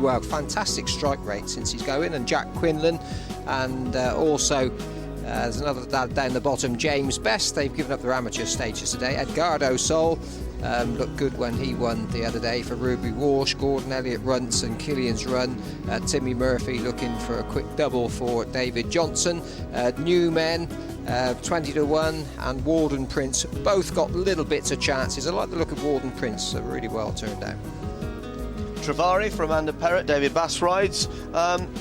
Well, fantastic strike rate since he's going, and Jack Quinlan, and also there's another lad down the bottom, James Best. They've given up their amateur stages today. Edgardo Sol looked good when he won the other day for Ruby Walsh. Gordon Elliott Runts and Killian's Run. Timmy Murphy looking for a quick double for David Johnson. New Men, 20 to 1, and Walden Prince both got little bits of chances. I like the look of Walden Prince, really well turned out. Travari for Amanda Perrott, David Bass rides.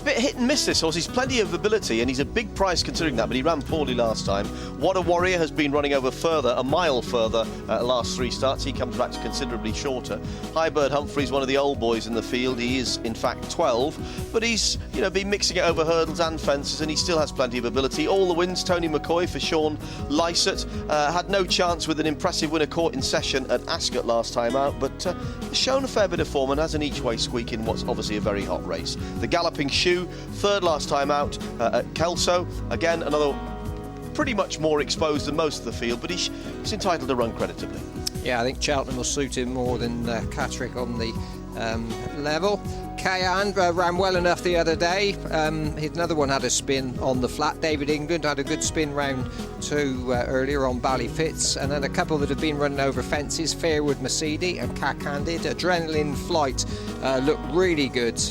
Bit hit and miss this horse. He's plenty of ability and he's a big price considering that, but he ran poorly last time. What a Warrior has been running over further, a mile further last 3 starts. He comes back to considerably shorter. Highbird Humphrey's one of the old boys in the field. He is in fact 12, but he's been mixing it over hurdles and fences and he still has plenty of ability. All the wins, Tony McCoy for Sean Lysett. Had no chance with an impressive winner caught in session at Ascot last time out, but has shown a fair bit of form and has an each-way squeak in what's obviously a very hot race. The Galloping Shoe, 3rd last time out at Kelso. Again, another pretty much more exposed than most of the field, but he's entitled to run creditably. Yeah, I think Cheltenham will suit him more than Catterick on the level. Kayan ran well enough the other day. Another one had a spin on the flat. David England had a good spin round 2 earlier on Ballyfitz, and then a couple that have been running over fences. Fairwood Mercedes and Cack-Handed. Adrenaline Flight looked really good.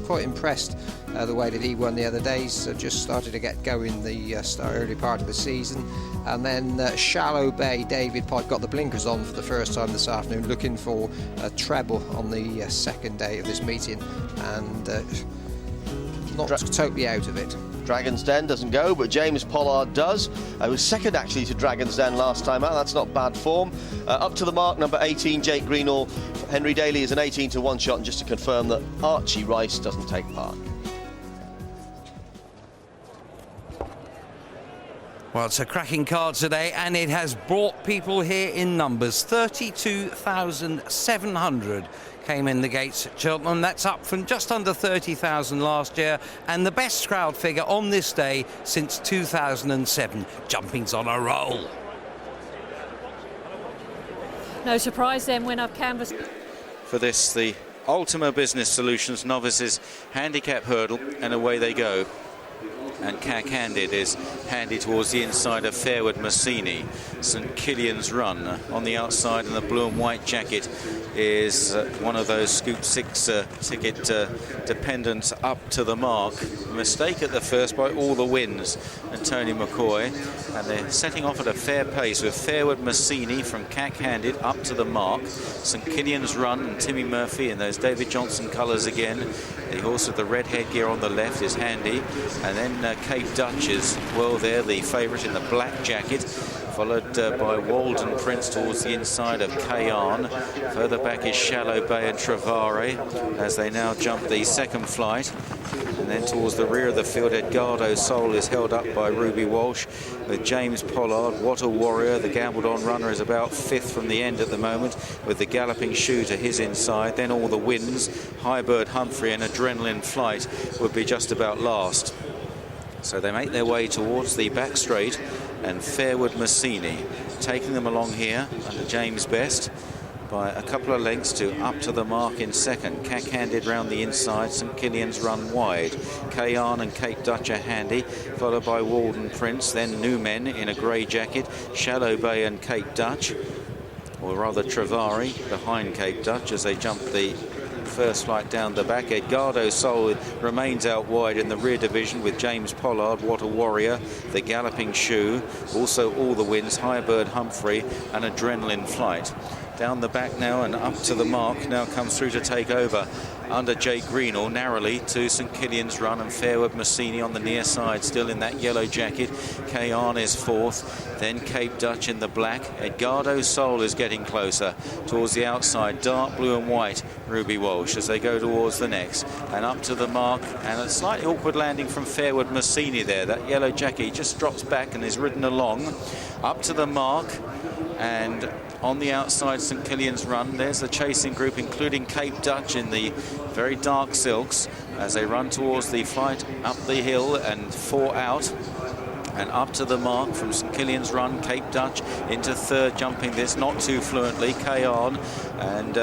Quite impressed the way that he won the other day. So just started to get going the early part of the season. And then Shallow Bay, David Pike got the blinkers on for the first time this afternoon, looking for a treble on the second day of this meeting, and not totally out of it. Dragon's Den doesn't go, but James Pollard does. I was second actually to Dragon's Den last time out. That's not bad form. Up to the mark, number 18, Jake Greenall. Henry Daly is an 18 to 1 shot, and just to confirm that Archie Rice doesn't take part. Well, it's a cracking card today, and it has brought people here in numbers. 32,700 came in the gates at Cheltenham. That's up from just under 30,000 last year, and the best crowd figure on this day since 2007. Jumping's on a roll. No surprise then when I've canvassed. For this, the Ultima Business Solutions Novices Handicap Hurdle, and away they go. And Cack-Handed is handed towards the inside of Fairwood Massini. St Killian's Run on the outside, and the blue and white jacket is one of those Scoop 6 ticket dependents up to the mark. A mistake at the first by All the Winds and Tony McCoy, and they're setting off at a fair pace with Fairwood Massini from Cack-Handed up to the mark. St Killian's Run and Timmy Murphy in those David Johnson colours again. The horse with the red headgear on the left is handy, and then Cape Dutch is well there, the favourite in the black jacket, followed by Walden Prince towards the inside of Kayan. Further back is Shallow Bay and Travari as they now jump the second flight. And then towards the rear of the field, Edgardo Sol is held up by Ruby Walsh with James Pollard. What a Warrior, the gambled on runner, is about 5th from the end at the moment with the Galloping Shoe to his inside. Then All the Winds, Highbird Humphrey and Adrenaline Flight would be just about last. So they make their way towards the back straight, and Fairwood Massini taking them along here under James Best by a couple of lengths to up to the mark in second. Cack-Handed round the inside, St Killian's Run wide. Kayan and Cape Dutch are handy, followed by Walden Prince, then New Men in a grey jacket, Shallow Bay and Cape Dutch, or rather Travari behind Cape Dutch as they jump the first flight down the back. Edgardo Sol remains out wide in the rear division with James Pollard, What a Warrior, the Galloping Shoe, also All the Winds, Highbird Humphrey and Adrenaline Flight. Down the back now and up to the mark now comes through to take over under Jake Greenall, narrowly to St Killian's Run and Fairwood Massini on the near side, still in that yellow jacket. Kayan is 4th, then Cape Dutch in the black. Edgardo Sol is getting closer towards the outside, dark blue and white, Ruby Walsh as they go towards the next. And up to the mark, and a slightly awkward landing from Fairwood Massini there. That yellow jacket just drops back and is ridden along. Up to the mark, and on the outside, St Killian's Run. There's the chasing group, including Cape Dutch in the very dark silks as they run towards the flight up the hill, and 4 out. And up to the mark from St Killian's Run, Cape Dutch into 3rd, jumping this not too fluently, Kayan, and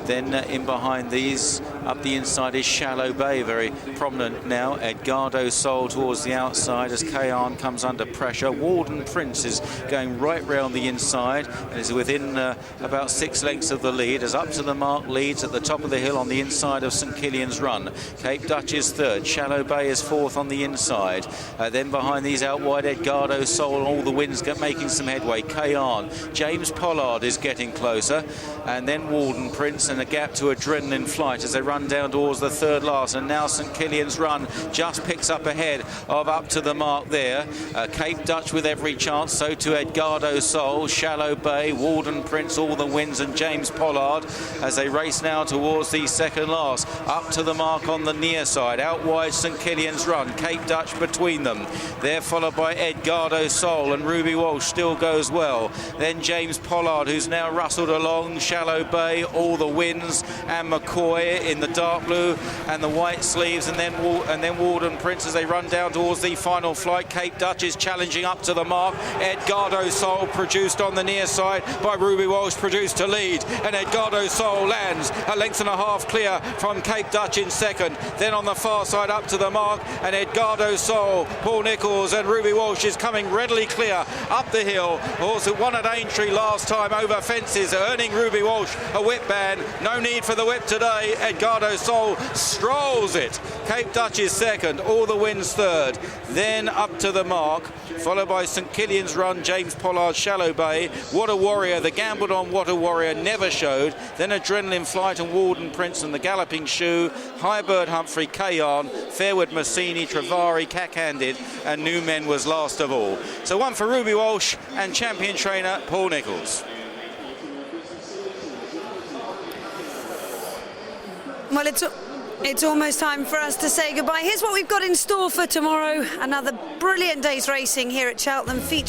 Then in behind these, up the inside is Shallow Bay, very prominent now. Edgardo Sol towards the outside as Kayan comes under pressure. Warden Prince is going right round the inside and is within about 6 lengths of the lead, as Up to the Mark leads at the top of the hill on the inside of St Killian's Run. Cape Dutch is third, Shallow Bay is fourth on the inside. Then behind these out wide, Edgardo Sol, all the winds making some headway. Kayan, James Pollard is getting closer, and then Warden Prince, and a gap to Adrenaline Flight as they run down towards the third last. And now St Killian's Run just picks up ahead of Up to the Mark there. Cape Dutch with every chance, so to Edgardo Sol, Shallow Bay, Warden Prince, all the wins, and James Pollard as they race now towards the second last. Up to the Mark on the near side, out wide St Killian's Run, Cape Dutch between them. They're followed by Edgardo Sol, and Ruby Walsh still goes well. Then James Pollard, who's now rustled along, Shallow Bay, all the wins, and McCoy in the dark blue and the white sleeves, and then Warden Prince as they run down towards the final flight. Cape Dutch is challenging Up to the Mark. Edgardo Sol produced on the near side by Ruby Walsh, produced to lead, and Edgardo Sol lands a length and a half clear from Cape Dutch in second. Then on the far side, Up to the Mark, and Edgardo Sol, Paul Nicholls and Ruby Walsh is coming readily clear up the hill. Also won at Aintree last time over fences, earning Ruby Walsh a whip ban. No need for the whip today. Edgardo Sol strolls it. Cape Dutch is second, all the wins third. Then Up to the Mark, followed by St Killian's Run, James Pollard, Shallow Bay. What a Warrior, the gambled on What a Warrior never showed. Then Adrenaline Flight and Warden Prince and the Galloping Shoe, Highbird Humphrey, Kayan, Fairwood Massini, Travari, Cack-Handed, and New Men was last of all. So one for Ruby Walsh and champion trainer Paul Nicholls. Well, it's almost time for us to say goodbye. Here's what we've got in store for tomorrow. Another brilliant day's racing here at Cheltenham, featuring